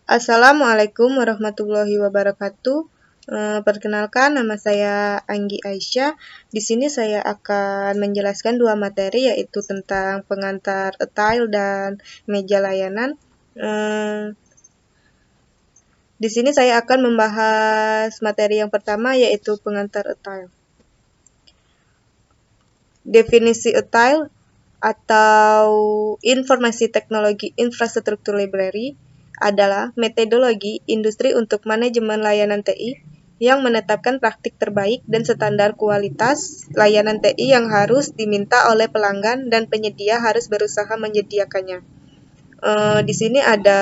Assalamualaikum warahmatullahi wabarakatuh. Perkenalkan, nama saya Anggi Aisyah. Di sini saya akan menjelaskan dua materi, yaitu tentang pengantar attile dan meja layanan. Di sini saya akan membahas materi yang pertama, yaitu pengantar attile. Definisi attile atau informasi teknologi infrastruktur library adalah metodologi industri untuk manajemen layanan TI yang menetapkan praktik terbaik dan standar kualitas layanan TI yang harus diminta oleh pelanggan dan penyedia harus berusaha menyediakannya. Di sini ada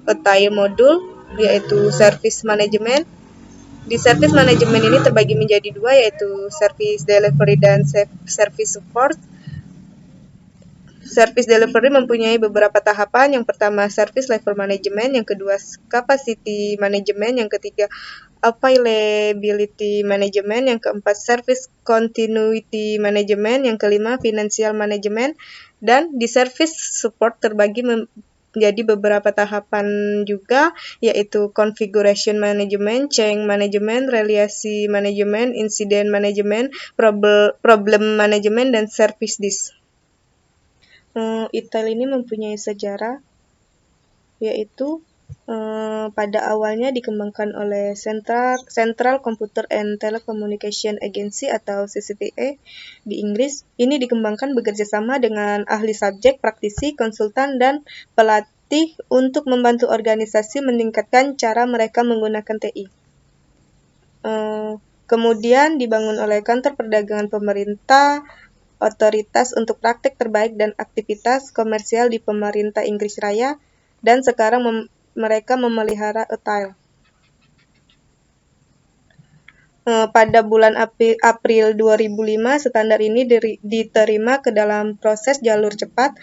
attile modul, yaitu service management. Di service management ini terbagi menjadi dua, yaitu service delivery dan service support. Service delivery mempunyai beberapa tahapan. Yang pertama service level management, yang kedua capacity management, yang ketiga availability management, yang keempat service continuity management, yang kelima financial management, dan di service support terbagi menjadi beberapa tahapan juga, yaitu configuration management, change management, reliability management, incident management, problem management, dan service disk. Italia ini mempunyai sejarah, yaitu pada awalnya dikembangkan oleh Central Computer and Telecommunication Agency atau CCTA di Inggris. Ini dikembangkan bekerja sama dengan ahli subjek, praktisi, konsultan, dan pelatih untuk membantu organisasi meningkatkan cara mereka menggunakan TI. Kemudian dibangun oleh kantor perdagangan pemerintah, otoritas untuk praktik terbaik dan aktivitas komersial di pemerintah Inggris Raya, dan sekarang mereka memelihara attile. Pada bulan April 2005, standar ini diterima ke dalam proses jalur cepat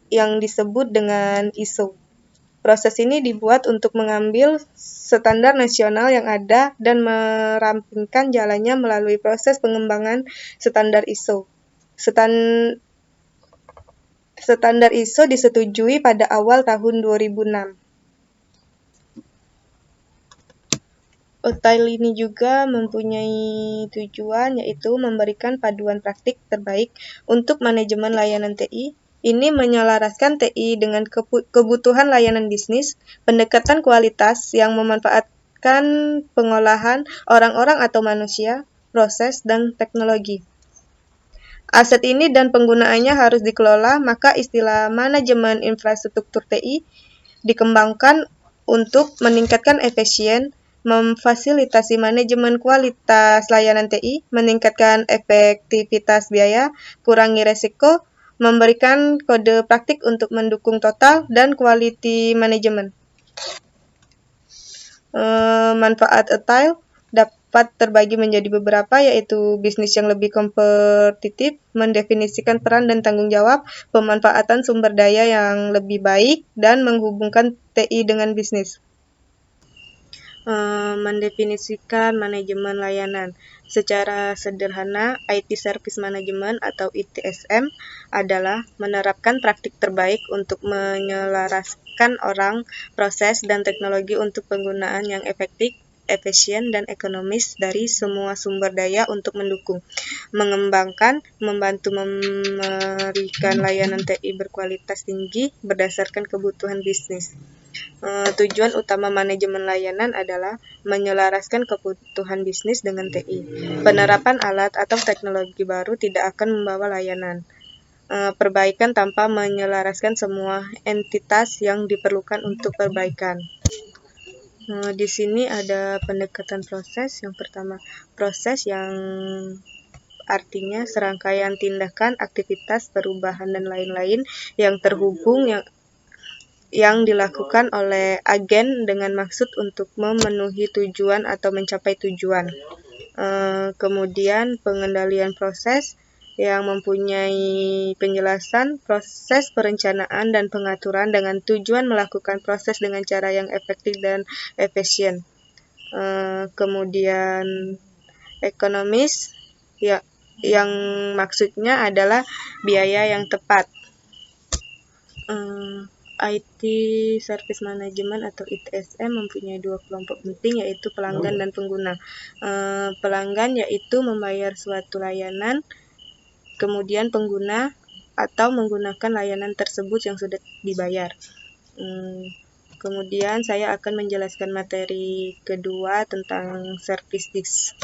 yang disebut dengan ISO. Proses ini dibuat untuk mengambil standar nasional yang ada dan merampingkan jalannya melalui proses pengembangan standar ISO. Standar ISO disetujui pada awal tahun 2006. Attile ini juga mempunyai tujuan, yaitu memberikan paduan praktik terbaik untuk manajemen layanan TI. Ini menyelaraskan TI dengan kebutuhan layanan bisnis, pendekatan kualitas yang memanfaatkan pengolahan orang-orang atau manusia, proses, dan teknologi. Aset ini dan penggunaannya harus dikelola, maka istilah manajemen infrastruktur TI dikembangkan untuk meningkatkan efisien, memfasilitasi manajemen kualitas layanan TI, meningkatkan efektivitas biaya, kurangi resiko, memberikan kode praktik untuk mendukung total dan quality management. Manfaat attile dapat terbagi menjadi beberapa, yaitu bisnis yang lebih kompetitif, mendefinisikan peran dan tanggung jawab, pemanfaatan sumber daya yang lebih baik, dan menghubungkan TI dengan bisnis. Mendefinisikan manajemen layanan. Secara sederhana, IT Service Management atau ITSM adalah menerapkan praktik terbaik untuk menyelaraskan orang, proses, dan teknologi untuk penggunaan yang efektif, efisien, dan ekonomis dari semua sumber daya untuk mendukung, mengembangkan, membantu memberikan layanan TI berkualitas tinggi berdasarkan kebutuhan bisnis. Tujuan utama manajemen layanan adalah menyelaraskan kebutuhan bisnis dengan TI. Penerapan alat atau teknologi baru tidak akan membawa layanan perbaikan tanpa menyelaraskan semua entitas yang diperlukan untuk perbaikan. Di sini ada pendekatan proses. Yang pertama, proses yang artinya serangkaian tindakan, aktivitas, perubahan, dan lain-lain yang terhubung yang dilakukan oleh agen dengan maksud untuk memenuhi tujuan atau mencapai tujuan. Kemudian pengendalian proses yang mempunyai penjelasan proses perencanaan dan pengaturan dengan tujuan melakukan proses dengan cara yang efektif dan efisien. Kemudian ekonomis, yang maksudnya adalah biaya yang tepat. IT Service Management atau ITSM mempunyai dua kelompok penting, yaitu pelanggan dan pengguna. Pelanggan yaitu membayar suatu layanan, kemudian pengguna atau menggunakan layanan tersebut yang sudah dibayar. Kemudian saya akan menjelaskan materi kedua tentang service desk.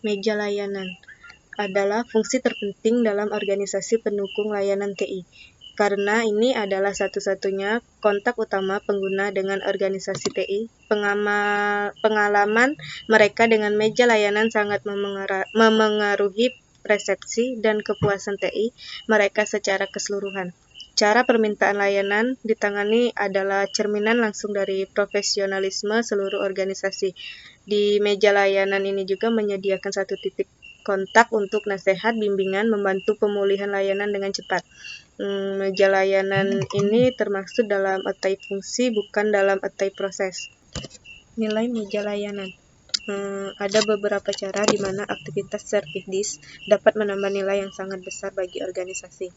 Meja layanan adalah fungsi terpenting dalam organisasi pendukung layanan TI, karena ini adalah satu-satunya kontak utama pengguna dengan organisasi TI. Pengalaman mereka dengan meja layanan sangat memengaruhi persepsi dan kepuasan TI mereka secara keseluruhan. Cara permintaan layanan ditangani adalah cerminan langsung dari profesionalisme seluruh organisasi. Di meja layanan ini juga menyediakan satu titik kontak untuk nasihat, bimbingan, membantu pemulihan layanan dengan cepat. Meja layanan ini termaksud dalam etai fungsi, bukan dalam etai proses. Nilai meja layanan. Ada beberapa cara di mana aktivitas service desk dapat menambah nilai yang sangat besar bagi organisasi.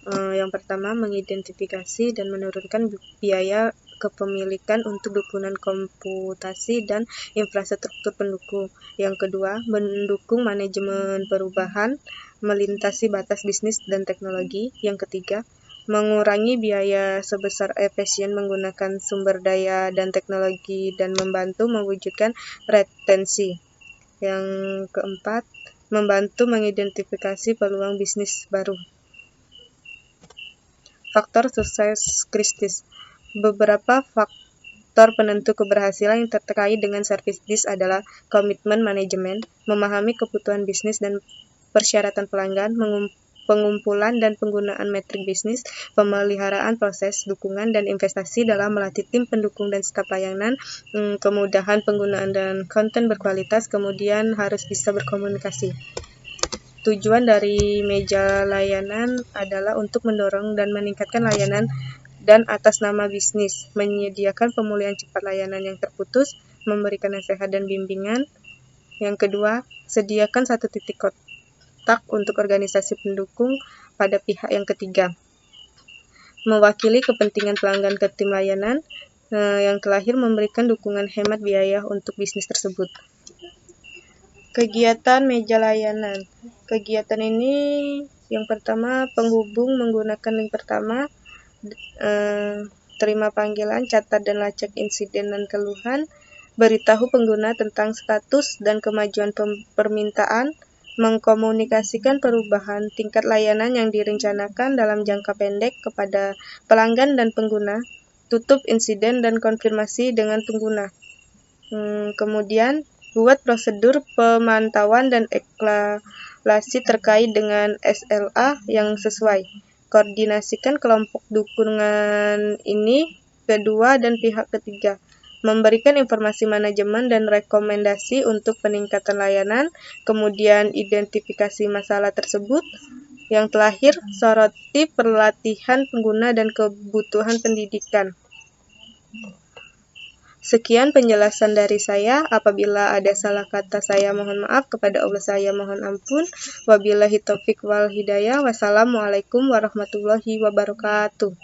Yang pertama, mengidentifikasi dan menurunkan biaya kepemilikan untuk dukungan komputasi dan infrastruktur pendukung. Yang kedua, mendukung manajemen perubahan, melintasi batas bisnis dan teknologi. Yang ketiga, mengurangi biaya sebesar efisien menggunakan sumber daya dan teknologi dan membantu mewujudkan retensi. Yang keempat, membantu mengidentifikasi peluang bisnis baru. Faktor sukses kritis. Beberapa faktor penentu keberhasilan yang terkait dengan service desk adalah komitmen manajemen, memahami kebutuhan bisnis dan persyaratan pelanggan, pengumpulan dan penggunaan metrik bisnis, pemeliharaan proses, dukungan dan investasi dalam melatih tim pendukung dan staf layanan, kemudahan penggunaan dan konten berkualitas, kemudian harus bisa berkomunikasi. Tujuan dari meja layanan adalah untuk mendorong dan meningkatkan layanan dan atas nama bisnis, menyediakan pemulihan cepat layanan yang terputus, memberikan nasihat dan bimbingan. Yang kedua, sediakan satu titik kontak untuk organisasi pendukung pada pihak yang ketiga. Mewakili kepentingan pelanggan ke tim layanan. Yang terakhir, memberikan dukungan hemat biaya untuk bisnis tersebut. Kegiatan meja layanan. Kegiatan ini yang pertama, penghubung menggunakan link pertama, terima panggilan, catat dan lacak insiden dan keluhan, beritahu pengguna tentang status dan kemajuan permintaan, mengkomunikasikan perubahan tingkat layanan yang direncanakan dalam jangka pendek kepada pelanggan dan pengguna, tutup insiden dan konfirmasi dengan pengguna. Kemudian, buat prosedur pemantauan dan evaluasi terkait dengan SLA yang sesuai. Koordinasikan kelompok dukungan ini kedua dan pihak ketiga. Memberikan informasi manajemen dan rekomendasi untuk peningkatan layanan. Kemudian identifikasi masalah tersebut. Yang terakhir, soroti pelatihan pengguna dan kebutuhan pendidikan. Sekian penjelasan dari saya. Apabila ada salah kata, saya mohon maaf. Kepada Allah saya mohon ampun. Wabillahi taufik wal hidayah. Wassalamualaikum warahmatullahi wabarakatuh.